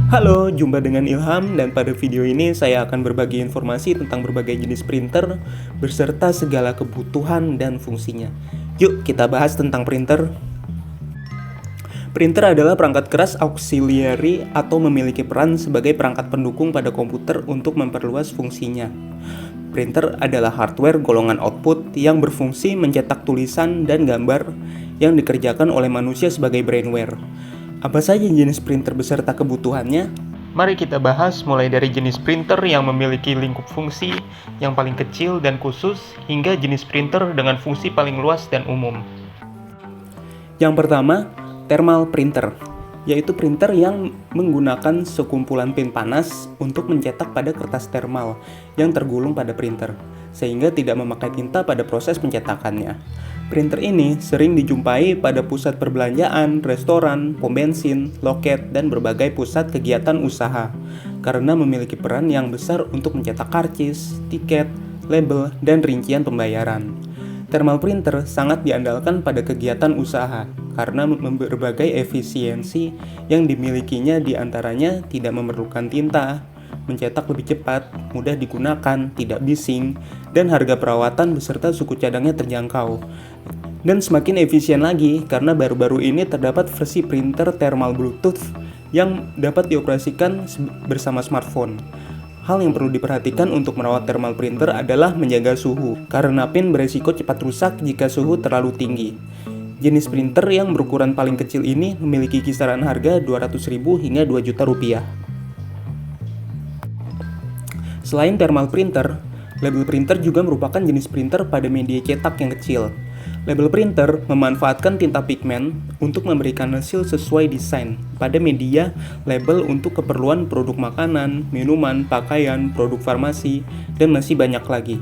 Halo, jumpa dengan Ilham dan pada video ini saya akan berbagi informasi tentang berbagai jenis printer beserta segala kebutuhan dan fungsinya. Yuk kita bahas tentang printer. Printer adalah perangkat keras auxiliary atau memiliki peran sebagai perangkat pendukung pada komputer untuk memperluas fungsinya. Printer adalah hardware golongan output yang berfungsi mencetak tulisan dan gambar yang dikerjakan oleh manusia sebagai brainware. Apa saja jenis printer beserta kebutuhannya? Mari kita bahas mulai dari jenis printer yang memiliki lingkup fungsi yang paling kecil dan khusus hingga jenis printer dengan fungsi paling luas dan umum. Yang pertama, thermal printer, yaitu printer yang menggunakan sekumpulan pin panas untuk mencetak pada kertas thermal yang tergulung pada printer, sehingga tidak memakai tinta pada proses pencetakannya. Printer ini sering dijumpai pada pusat perbelanjaan, restoran, pom bensin, loket, dan berbagai pusat kegiatan usaha karena memiliki peran yang besar untuk mencetak karcis, tiket, label, dan rincian pembayaran. Thermal printer sangat diandalkan pada kegiatan usaha karena berbagai efisiensi yang dimilikinya diantaranya tidak memerlukan tinta, mencetak lebih cepat, mudah digunakan, tidak bising, dan harga perawatan beserta suku cadangnya terjangkau. Dan semakin efisien lagi karena baru-baru ini terdapat versi printer thermal Bluetooth yang dapat dioperasikan bersama smartphone. Hal yang perlu diperhatikan untuk merawat thermal printer adalah menjaga suhu, karena pin beresiko cepat rusak jika suhu terlalu tinggi. Jenis printer yang berukuran paling kecil ini memiliki kisaran harga 200.000 hingga 2 juta rupiah. Selain thermal printer, label printer juga merupakan jenis printer pada media cetak yang kecil. Label printer memanfaatkan tinta pigmen untuk memberikan hasil sesuai desain pada media label untuk keperluan produk makanan, minuman, pakaian, produk farmasi, dan masih banyak lagi.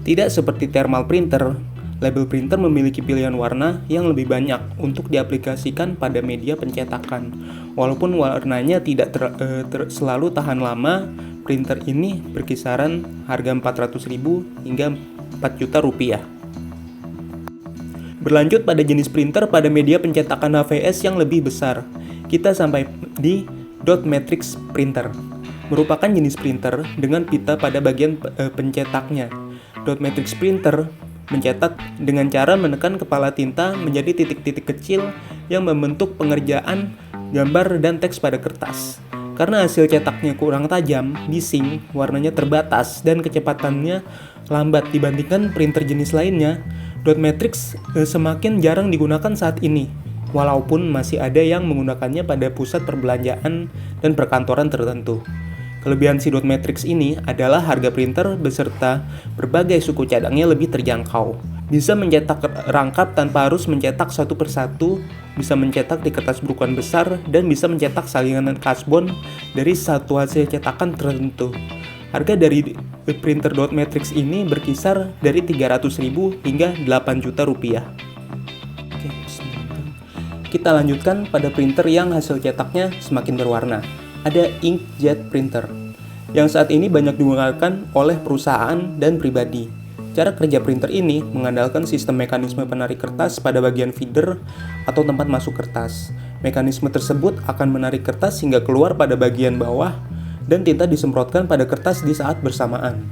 Tidak seperti thermal printer, label printer memiliki pilihan warna yang lebih banyak untuk diaplikasikan pada media pencetakan. Walaupun warnanya tidak selalu tahan lama, printer ini berkisaran harga 400.000 hingga 4 juta rupiah. Berlanjut pada jenis printer pada media pencetakan HVS yang lebih besar, kita sampai di dot matrix printer. Merupakan jenis printer dengan pita pada bagian pencetaknya. Dot matrix printer mencetak dengan cara menekan kepala tinta menjadi titik-titik kecil yang membentuk pengerjaan gambar dan teks pada kertas. Karena hasil cetaknya kurang tajam, bising, warnanya terbatas, dan kecepatannya lambat dibandingkan printer jenis lainnya, dot matrix semakin jarang digunakan saat ini, walaupun masih ada yang menggunakannya pada pusat perbelanjaan dan perkantoran tertentu. Kelebihan si dot matrix ini adalah harga printer beserta berbagai suku cadangnya lebih terjangkau. Bisa mencetak rangkap tanpa harus mencetak satu persatu, bisa mencetak di kertas berukuran besar, dan bisa mencetak salinan karbon dari satu hasil cetakan tertentu. Harga dari printer dot matrix ini berkisar dari 300.000 hingga 8 juta rupiah. Oke, kita lanjutkan pada printer yang hasil cetaknya semakin berwarna. Ada inkjet printer, yang saat ini banyak digunakan oleh perusahaan dan pribadi. Cara kerja printer ini mengandalkan sistem mekanisme penarik kertas pada bagian feeder atau tempat masuk kertas. Mekanisme tersebut akan menarik kertas hingga keluar pada bagian bawah dan tinta disemprotkan pada kertas di saat bersamaan.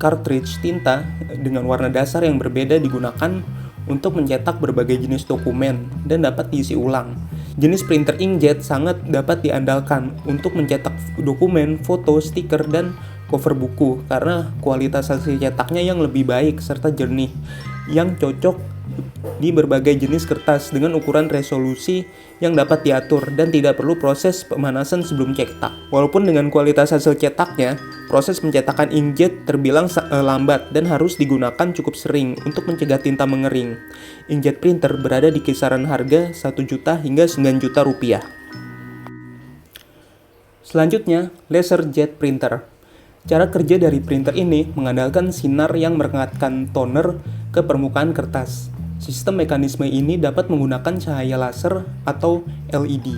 Cartridge tinta dengan warna dasar yang berbeda digunakan untuk mencetak berbagai jenis dokumen dan dapat diisi ulang. Jenis printer inkjet sangat dapat diandalkan untuk mencetak dokumen, foto, stiker, dan cover buku karena kualitas hasil cetaknya yang lebih baik serta jernih, yang cocok di berbagai jenis kertas dengan ukuran resolusi yang dapat diatur dan tidak perlu proses pemanasan sebelum cetak. Walaupun dengan kualitas hasil cetaknya, proses pencetakan inkjet terbilang lambat dan harus digunakan cukup sering untuk mencegah tinta mengering. Inkjet printer berada di kisaran harga 1 juta hingga 9 juta rupiah. Selanjutnya, laserjet printer. Cara kerja dari printer ini mengandalkan sinar yang menghangatkan toner ke permukaan kertas. Sistem mekanisme ini dapat menggunakan cahaya laser atau LED.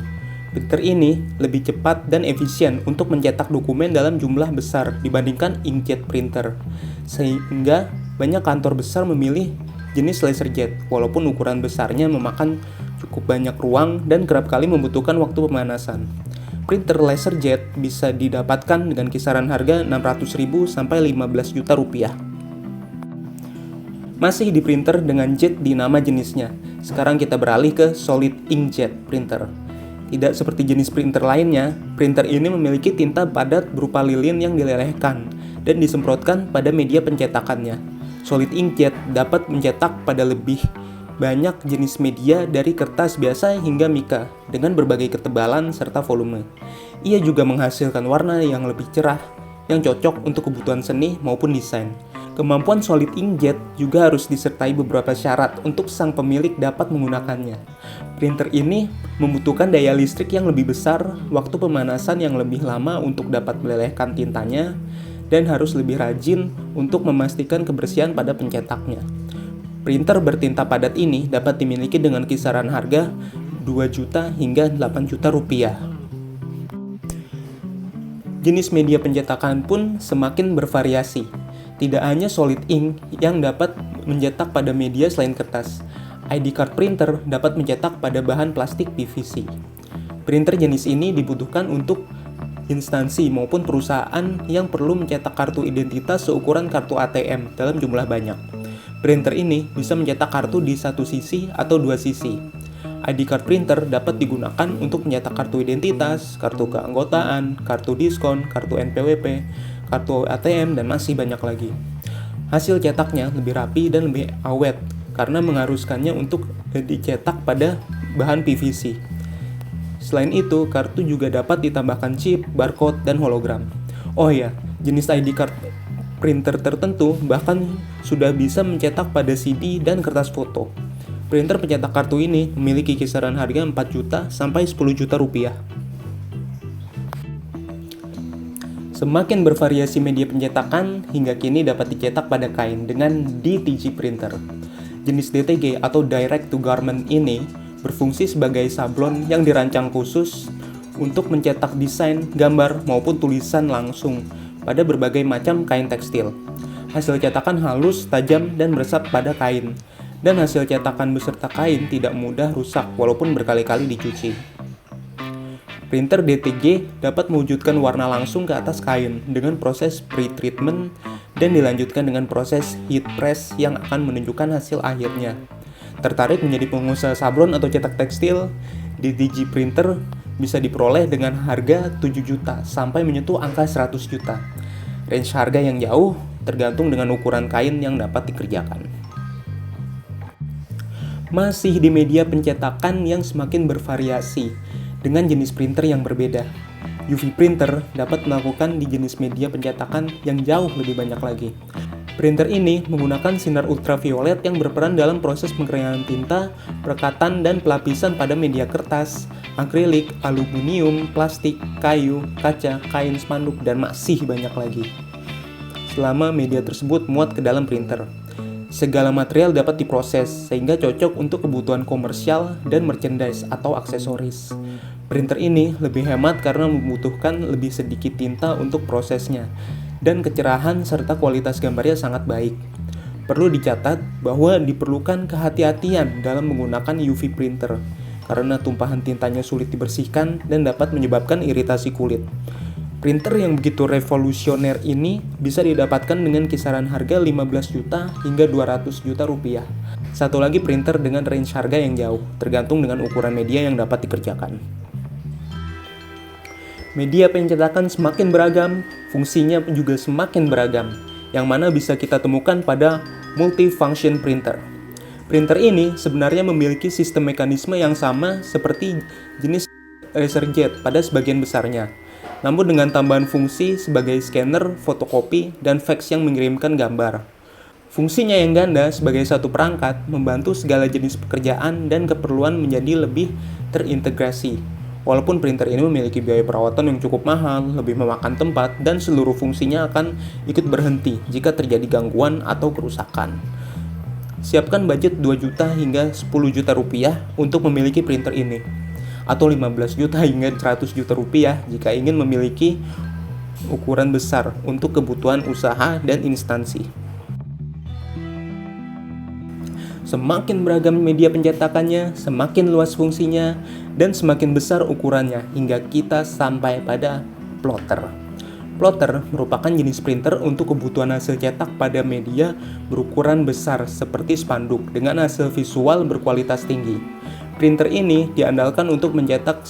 Printer ini lebih cepat dan efisien untuk mencetak dokumen dalam jumlah besar dibandingkan inkjet printer, sehingga banyak kantor besar memilih jenis laserjet, walaupun ukuran besarnya memakan cukup banyak ruang dan kerap kali membutuhkan waktu pemanasan. printer LaserJet bisa didapatkan dengan kisaran harga 600.000 sampai 15 juta rupiah. Masih di printer dengan jet di nama jenisnya. Sekarang kita beralih ke solid inkjet printer. Tidak seperti jenis printer lainnya, printer ini memiliki tinta padat berupa lilin yang dilelehkan dan disemprotkan pada media pencetakannya. Solid inkjet dapat mencetak pada lebih banyak jenis media dari kertas biasa hingga mika dengan berbagai ketebalan serta volume. Ia juga menghasilkan warna yang lebih cerah yang cocok untuk kebutuhan seni maupun desain. Kemampuan solid inkjet juga harus disertai beberapa syarat untuk sang pemilik dapat menggunakannya. Printer ini membutuhkan daya listrik yang lebih besar, waktu pemanasan yang lebih lama untuk dapat melelehkan tintanya, dan harus lebih rajin untuk memastikan kebersihan pada pencetaknya. Printer bertinta padat ini dapat dimiliki dengan kisaran harga 2 juta hingga 8 juta rupiah. Jenis media pencetakan pun semakin bervariasi. Tidak hanya solid ink yang dapat mencetak pada media selain kertas. ID card printer dapat mencetak pada bahan plastik PVC. Printer jenis ini dibutuhkan untuk instansi maupun perusahaan yang perlu mencetak kartu identitas seukuran kartu ATM dalam jumlah banyak. Printer ini bisa mencetak kartu di satu sisi atau dua sisi. ID card printer dapat digunakan untuk mencetak kartu identitas, kartu keanggotaan, kartu diskon, kartu NPWP, kartu ATM, dan masih banyak lagi. Hasil cetaknya lebih rapi dan lebih awet karena mengharuskannya untuk dicetak pada bahan PVC. Selain itu, kartu juga dapat ditambahkan chip, barcode, dan hologram. Oh ya, jenis ID card printer tertentu bahkan sudah bisa mencetak pada CD dan kertas foto. Printer pencetak kartu ini memiliki kisaran harga 4 juta sampai 10 juta rupiah. Semakin bervariasi media pencetakan, hingga kini dapat dicetak pada kain dengan DTG printer. Jenis DTG atau Direct to Garment ini berfungsi sebagai sablon yang dirancang khusus untuk mencetak desain, gambar, maupun tulisan langsung pada berbagai macam kain tekstil. Hasil cetakan halus, tajam, dan meresap pada kain. Dan hasil cetakan beserta kain tidak mudah rusak walaupun berkali-kali dicuci. Printer DTG dapat mewujudkan warna langsung ke atas kain dengan proses pre-treatment dan dilanjutkan dengan proses heat press yang akan menunjukkan hasil akhirnya. Tertarik menjadi pengusaha sablon atau cetak tekstil? DTG printer bisa diperoleh dengan harga 7 juta sampai menyentuh angka 100 juta. Range harga yang jauh tergantung dengan ukuran kain yang dapat dikerjakan. Masih di media pencetakan yang semakin bervariasi dengan jenis printer yang berbeda. UV printer dapat melakukan di jenis media pencetakan yang jauh lebih banyak lagi. Printer ini menggunakan sinar ultraviolet yang berperan dalam proses pengeringan tinta, perekatan, dan pelapisan pada media kertas, akrilik, aluminium, plastik, kayu, kaca, kain spanduk, dan masih banyak lagi. Selama media tersebut muat ke dalam printer, segala material dapat diproses sehingga cocok untuk kebutuhan komersial dan merchandise atau aksesoris. Printer ini lebih hemat karena membutuhkan lebih sedikit tinta untuk prosesnya, dan kecerahan serta kualitas gambarnya sangat baik. Perlu dicatat bahwa diperlukan kehati-hatian dalam menggunakan UV printer, karena tumpahan tintanya sulit dibersihkan dan dapat menyebabkan iritasi kulit. Printer yang begitu revolusioner ini bisa didapatkan dengan kisaran harga 15 juta hingga 200 juta rupiah. Satu lagi printer dengan range harga yang jauh, tergantung dengan ukuran media yang dapat dikerjakan. Media pencetakan semakin beragam, fungsinya juga semakin beragam, yang mana bisa kita temukan pada multifunction printer. Printer ini sebenarnya memiliki sistem mekanisme yang sama seperti jenis LaserJet pada sebagian besarnya, namun dengan tambahan fungsi sebagai scanner, fotokopi, dan fax yang mengirimkan gambar. Fungsinya yang ganda sebagai satu perangkat membantu segala jenis pekerjaan dan keperluan menjadi lebih terintegrasi. Walaupun printer ini memiliki biaya perawatan yang cukup mahal, lebih memakan tempat, dan seluruh fungsinya akan ikut berhenti jika terjadi gangguan atau kerusakan. Siapkan budget 2 juta hingga 10 juta rupiah untuk memiliki printer ini, atau 15 juta hingga 100 juta rupiah jika ingin memiliki ukuran besar untuk kebutuhan usaha dan instansi. Semakin beragam media pencetakannya, semakin luas fungsinya, dan semakin besar ukurannya hingga kita sampai pada plotter. Plotter merupakan jenis printer untuk kebutuhan hasil cetak pada media berukuran besar seperti spanduk dengan hasil visual berkualitas tinggi. Printer ini diandalkan untuk mencetak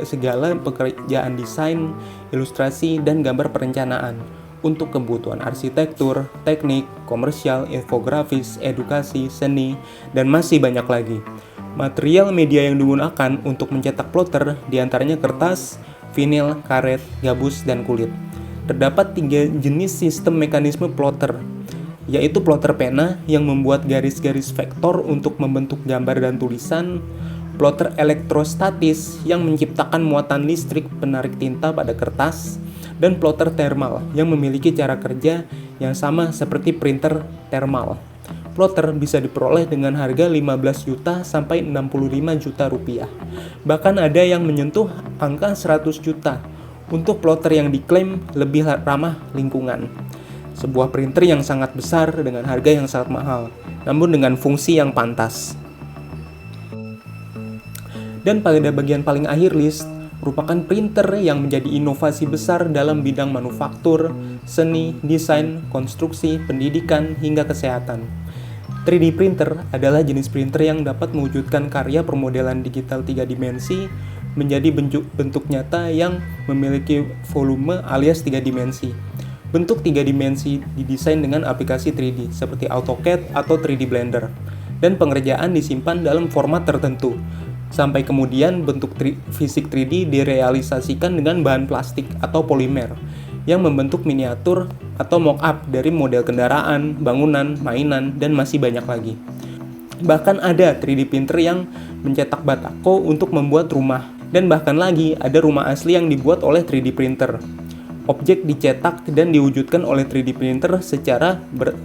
segala pekerjaan desain, ilustrasi, dan gambar perencanaan untuk kebutuhan arsitektur, teknik, komersial, infografis, edukasi, seni, dan masih banyak lagi. Material media yang digunakan untuk mencetak plotter diantaranya kertas, vinil, karet, gabus, dan kulit. Terdapat 3 jenis sistem mekanisme plotter, yaitu plotter pena yang membuat garis-garis vektor untuk membentuk gambar dan tulisan, plotter elektrostatis yang menciptakan muatan listrik penarik tinta pada kertas, dan plotter thermal yang memiliki cara kerja yang sama seperti printer thermal. Plotter bisa diperoleh dengan harga 15 juta sampai 65 juta rupiah. Bahkan ada yang menyentuh angka 100 juta untuk plotter yang diklaim lebih ramah lingkungan. Sebuah printer yang sangat besar dengan harga yang sangat mahal, namun dengan fungsi yang pantas. Dan pada bagian paling akhir list, merupakan printer yang menjadi inovasi besar dalam bidang manufaktur, seni, desain, konstruksi, pendidikan, hingga kesehatan. 3D printer adalah jenis printer yang dapat mewujudkan karya permodelan digital 3 dimensi menjadi bentuk nyata yang memiliki volume alias 3 dimensi. Bentuk 3 dimensi didesain dengan aplikasi 3D seperti AutoCAD atau 3D Blender, dan pengerjaan disimpan dalam format tertentu. Sampai kemudian bentuk fisik 3D direalisasikan dengan bahan plastik atau polimer yang membentuk miniatur atau mock-up dari model kendaraan, bangunan, mainan, dan masih banyak lagi. Bahkan ada 3D printer yang mencetak batako untuk membuat rumah, dan bahkan lagi ada rumah asli yang dibuat oleh 3D printer. Objek dicetak dan diwujudkan oleh 3D printer secara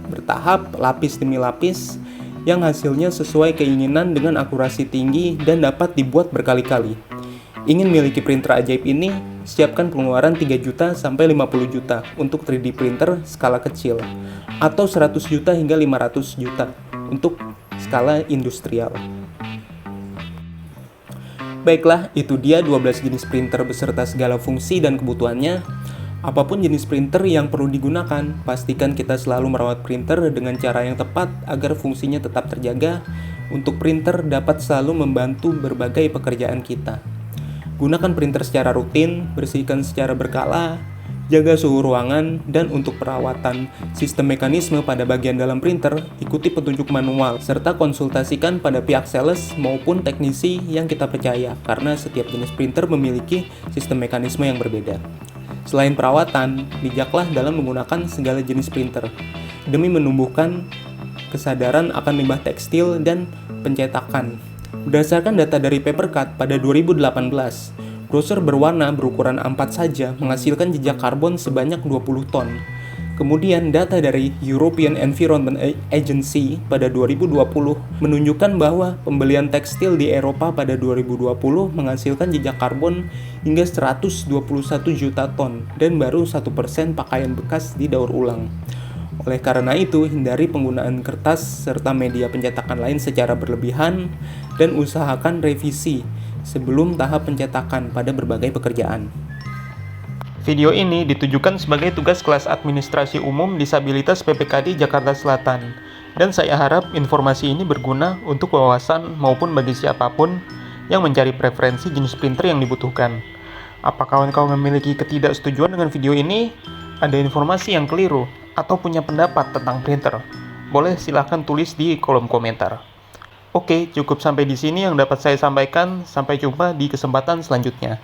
bertahap, lapis demi lapis, yang hasilnya sesuai keinginan dengan akurasi tinggi dan dapat dibuat berkali-kali. Ingin miliki printer ajaib ini? Siapkan pengeluaran 3 juta sampai 50 juta untuk 3D printer skala kecil, atau 100 juta hingga 500 juta untuk skala industrial. Baiklah, itu dia 12 jenis printer beserta segala fungsi dan kebutuhannya. Apapun jenis printer yang perlu digunakan, pastikan kita selalu merawat printer dengan cara yang tepat agar fungsinya tetap terjaga. Untuk printer dapat selalu membantu berbagai pekerjaan kita. Gunakan printer secara rutin, bersihkan secara berkala, jaga suhu ruangan, dan untuk perawatan sistem mekanisme pada bagian dalam printer, ikuti petunjuk manual, serta konsultasikan pada pihak sales maupun teknisi yang kita percaya, karena setiap jenis printer memiliki sistem mekanisme yang berbeda. Selain perawatan, bijaklah dalam menggunakan segala jenis printer, demi menumbuhkan kesadaran akan limbah tekstil dan pencetakan. Berdasarkan data dari Papercut pada 2018, brosur berwarna berukuran A4 saja menghasilkan jejak karbon sebanyak 20 ton. Kemudian data dari European Environment Agency pada 2020 menunjukkan bahwa pembelian tekstil di Eropa pada 2020 menghasilkan jejak karbon hingga 121 juta ton dan baru 1% pakaian bekas didaur ulang. Oleh karena itu, hindari penggunaan kertas serta media pencetakan lain secara berlebihan dan usahakan revisi sebelum tahap pencetakan pada berbagai pekerjaan. Video ini ditujukan sebagai tugas kelas administrasi umum disabilitas PPKD Jakarta Selatan, dan saya harap informasi ini berguna untuk wawasan maupun bagi siapapun yang mencari preferensi jenis printer yang dibutuhkan. Apa kawan-kawan memiliki ketidaksetujuan dengan video ini? Ada informasi yang keliru? Atau punya pendapat tentang printer? Boleh silahkan tulis di kolom komentar. Oke, cukup sampai di sini yang dapat saya sampaikan. Sampai jumpa di kesempatan selanjutnya.